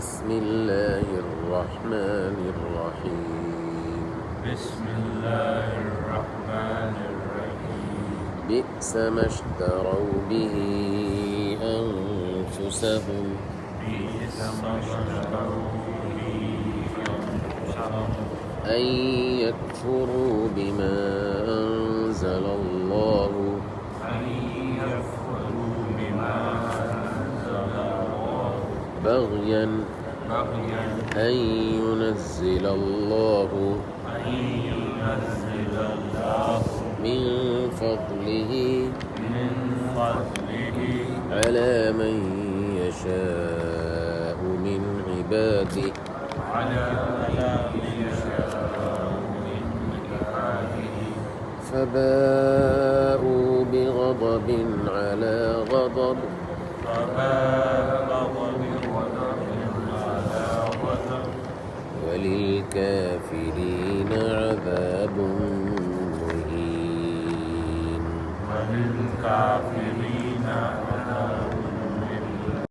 بسم الله الرحمن الرحيم بسم الله الرحمن الرحيم بئس ما اشتروا به أنفسهم بئس ما اشتروا به أنفسهم أن يكفروا بما أنزل الله أن يكفروا بما أنزل الله بغيا بغيا أن ينزل الله أن ينزل الله من فضله من فضله على من يشاء من عباده على من يشاء من عباده فباءوا بغضب على غضب فباءوا بغضب على غضب وللكافرين عذاب مهين وللكافرين